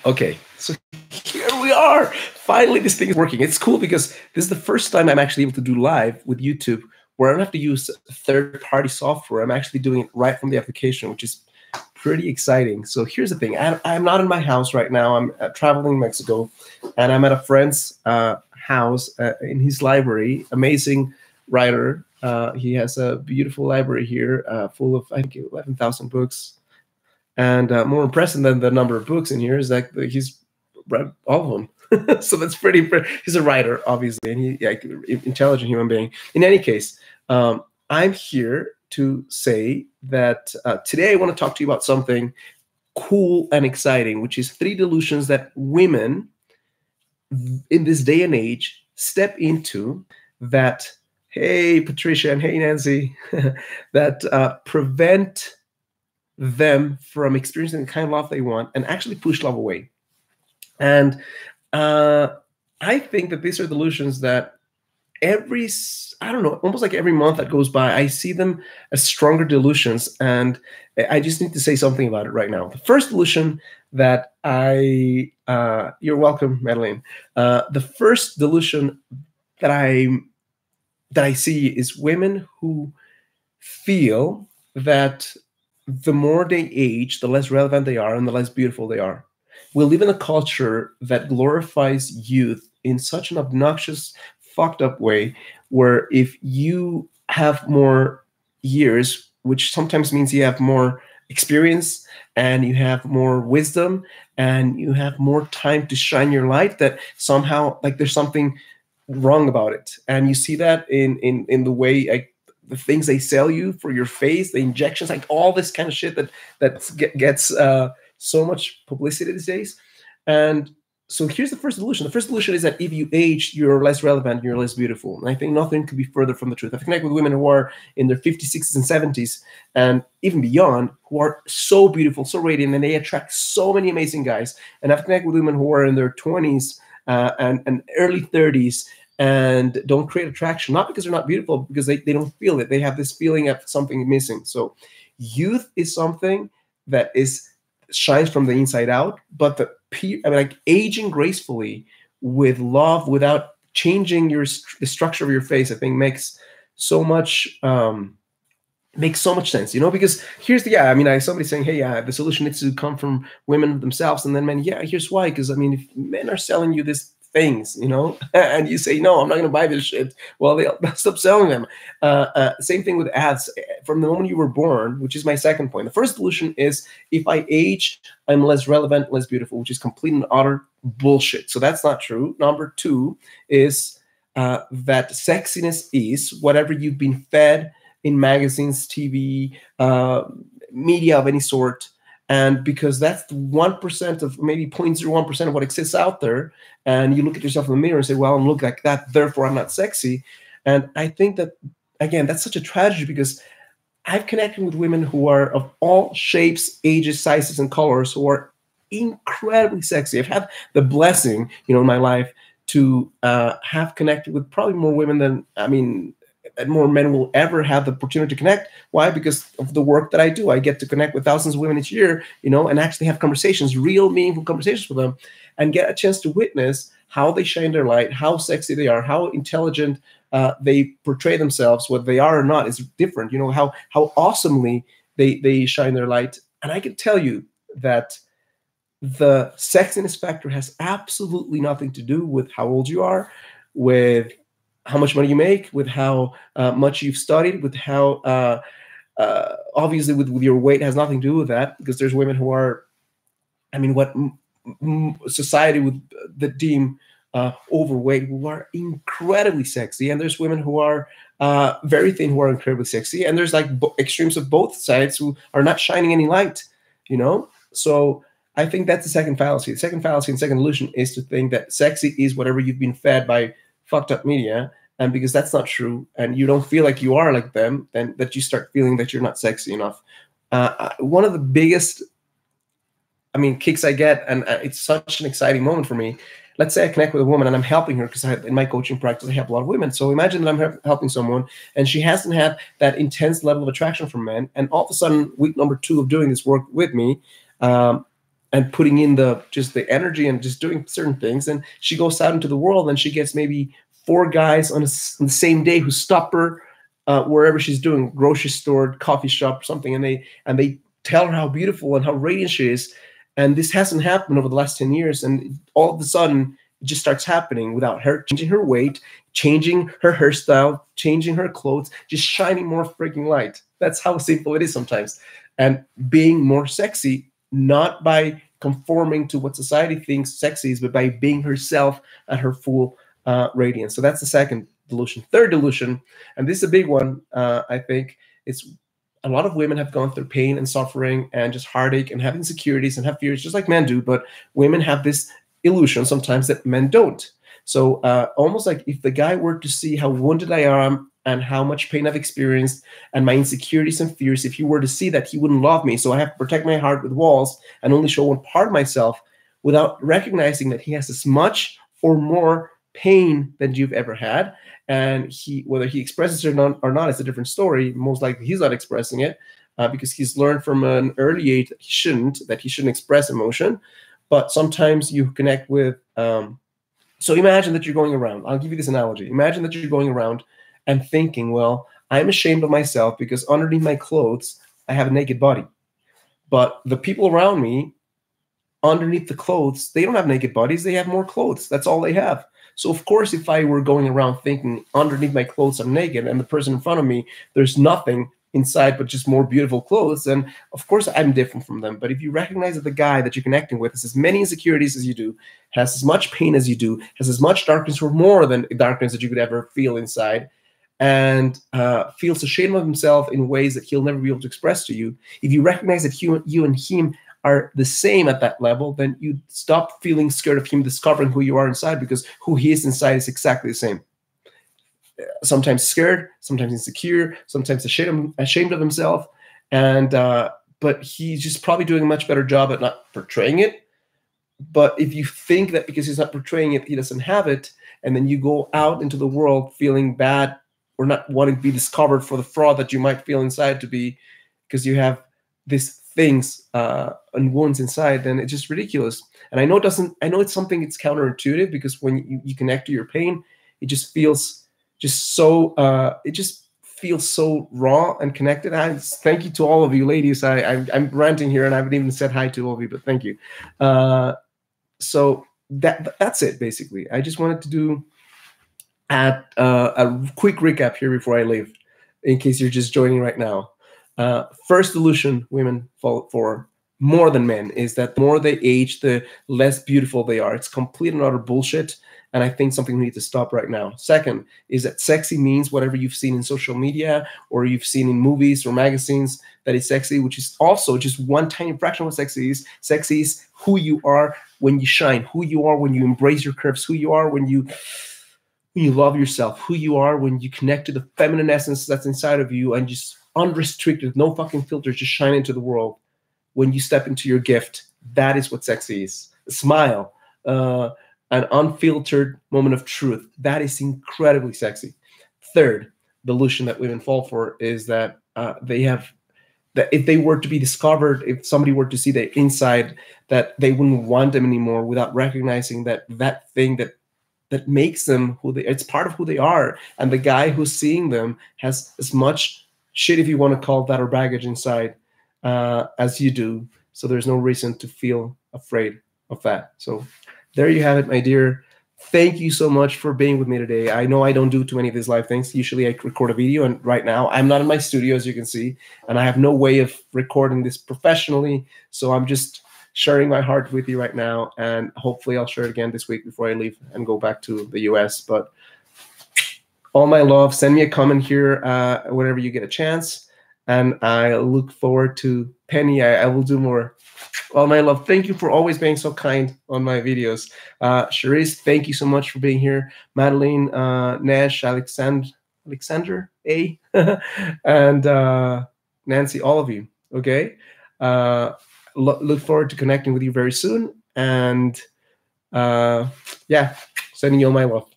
Okay, so here we are. Finally, this thing is working. It's cool because this is the first time I'm actually able to do live with YouTube where I don't have to use third-party software. I'm actually doing it right from the application, which is pretty exciting. So here's the thing. I'm not in my house right now. I'm traveling in Mexico, and I'm at a friend's house in his library. Amazing writer. He has a beautiful library here full of, I think, 11,000 books. And more impressive than the number of books in here is that he's read all of them. So that's pretty. He's a writer, obviously, and he intelligent human being. In any case, I'm here to say that today I want to talk to you about something cool and exciting, which is 3 delusions that women in this day and age step into that. Hey, Patricia, and hey, Nancy, that prevent them from experiencing the kind of love they want and actually push love away. And I think that these are delusions that I don't know, almost like every month that goes by, I see them as stronger delusions. And I just need to say something about it right now. The first delusion that you're welcome, Madeline. The first delusion that I see is women who feel that the more they age, the less relevant they are and the less beautiful they are. We live in a culture that glorifies youth in such an obnoxious, fucked up way, where if you have more years, which sometimes means you have more experience and you have more wisdom and you have more time to shine your light, that somehow like there's something wrong about it. And you see that in the way the things they sell you for your face, the injections, like all this kind of shit that gets so much publicity these days. And so here's the first delusion. The first delusion is that if you age, you're less relevant, you're less beautiful. And I think nothing could be further from the truth. I've connected with women who are in their 50s, 60s, and 70s, and even beyond, who are so beautiful, so radiant, and they attract so many amazing guys. And I've connected with women who are in their 20s and early 30s, and don't create attraction, not because they're not beautiful, because they don't feel it. They have this feeling of something missing. So youth is something that shines from the inside out, but like aging gracefully with love without changing the structure of your face, I think makes so much sense, because here's somebody saying, hey, the solution needs to come from women themselves, and then men, here's why, because if men are selling you this things, and you say, no, I'm not going to buy this shit, well, they'll stop selling them. Same thing with ads from the moment you were born, which is my second point. The first delusion is if I age, I'm less relevant, less beautiful, which is complete and utter bullshit. So that's not true. Number 2 is that sexiness is whatever you've been fed in magazines, TV, media of any sort. And because that's 1% of maybe 0.01% of what exists out there, and you look at yourself in the mirror and say, well, I'm looking like that, therefore I'm not sexy. And I think that, again, that's such a tragedy, because I've connected with women who are of all shapes, ages, sizes, and colors, who are incredibly sexy. I've had the blessing, in my life to have connected with probably more women than, and more men will ever have the opportunity to connect. Why? Because of the work that I do. I get to connect with thousands of women each year, and actually have conversations, real meaningful conversations with them, and get a chance to witness how they shine their light, how sexy they are, how intelligent they portray themselves. Whether they are or not is different. How awesomely they shine their light. And I can tell you that the sexiness factor has absolutely nothing to do with how old you are, with how much money you make, with how much you've studied, with how obviously with your weight has nothing to do with that, because there's women who are, what society would deem overweight, who are incredibly sexy, and there's women who are very thin who are incredibly sexy, and there's like extremes of both sides who are not shining any light, So I think that's the second fallacy. The second fallacy and second illusion is to think that sexy is whatever you've been fed by fucked up media, and because that's not true, and you don't feel like you are like them, then that you start feeling that you're not sexy enough. One of the biggest, kicks I get, and it's such an exciting moment for me. Let's say I connect with a woman and I'm helping her, because in my coaching practice I help a lot of women. So imagine that I'm helping someone and she hasn't had that intense level of attraction from men, and all of a sudden, week number 2 of doing this work with me, and putting in the energy and just doing certain things. And she goes out into the world and she gets maybe 4 guys on the same day who stop her wherever she's doing, grocery store, coffee shop, something, and they tell her how beautiful and how radiant she is. And this hasn't happened over the last 10 years. And all of a sudden, it just starts happening without her changing her weight, changing her hairstyle, changing her clothes, just shining more freaking light. That's how simple it is sometimes. And being more sexy, not by conforming to what society thinks sexy is, but by being herself at her full radiance. So that's the second delusion. Third delusion, and this is a big one, I think, it's a lot of women have gone through pain and suffering and just heartache and have insecurities and have fears just like men do, but women have this illusion sometimes that men don't. So almost like if the guy were to see how wounded I am and how much pain I've experienced and my insecurities and fears, if he were to see that, he wouldn't love me. So I have to protect my heart with walls and only show one part of myself without recognizing that he has as much or more pain than you've ever had. And whether he expresses it or not is a different story. Most likely he's not expressing it because he's learned from an early age that he shouldn't express emotion. But sometimes you connect with, so imagine that you're going around. I'll give you this analogy. Imagine that you're going around and thinking, well, I'm ashamed of myself because underneath my clothes, I have a naked body. But the people around me, underneath the clothes, they don't have naked bodies. They have more clothes. That's all they have. So, of course, if I were going around thinking underneath my clothes I'm naked and the person in front of me, there's nothing inside but just more beautiful clothes, then of course I'm different from them. But if you recognize that the guy that you're connecting with has as many insecurities as you do, has as much pain as you do, has as much darkness or more than darkness that you could ever feel inside, and feels ashamed of himself in ways that he'll never be able to express to you, if you recognize that you and him are the same at that level, then you stop feeling scared of him discovering who you are inside, because who he is inside is exactly the same. Sometimes scared, sometimes insecure, sometimes ashamed of himself, and but he's just probably doing a much better job at not portraying it. But if you think that because he's not portraying it, he doesn't have it, and then you go out into the world feeling bad or not wanting to be discovered for the fraud that you might feel inside to be, because you have these things and wounds inside, then it's just ridiculous. And I know it's something, it's counterintuitive, because when you connect to your pain, it just feels so raw and connected. Thank you to all of you ladies. I'm ranting here and I haven't even said hi to all of you, but thank you. So that's it basically. I just wanted to do a quick recap here before I leave, in case you're just joining right now. First delusion women fall for more than men is that the more they age, the less beautiful they are. It's complete and utter bullshit, and I think something we need to stop right now. Second is that sexy means whatever you've seen in social media or you've seen in movies or magazines that is sexy, which is also just one tiny fraction of what sexy is. Sexy is who you are when you shine, who you are when you embrace your curves, who you are when you love yourself, who you are when you connect to the feminine essence that's inside of you and just unrestricted, no fucking filters, just shine into the world. When you step into your gift, that is what sexy is. A smile, an unfiltered moment of truth. That is incredibly sexy. Third delusion that women fall for is that that if they were to be discovered, if somebody were to see their inside, that they wouldn't want them anymore, without recognizing that thing that makes them it's part of who they are. And the guy who's seeing them has as much shit, if you want to call that, or baggage inside as you do. So there's no reason to feel afraid of that. So there you have it, my dear. Thank you so much for being with me today. I know I don't do too many of these live things. Usually I record a video, and right now I'm not in my studio, as you can see, and I have no way of recording this professionally. So I'm just sharing my heart with you right now, and hopefully I'll share it again this week before I leave and go back to the US. But all my love. Send me a comment here whenever you get a chance, and I look forward to Penny. I will do more. All my love. Thank you for always being so kind on my videos. Charisse, thank you so much for being here. Madeline, Nash, Alexander A, and Nancy, all of you. Okay. Look forward to connecting with you very soon. And yeah, sending you all my love.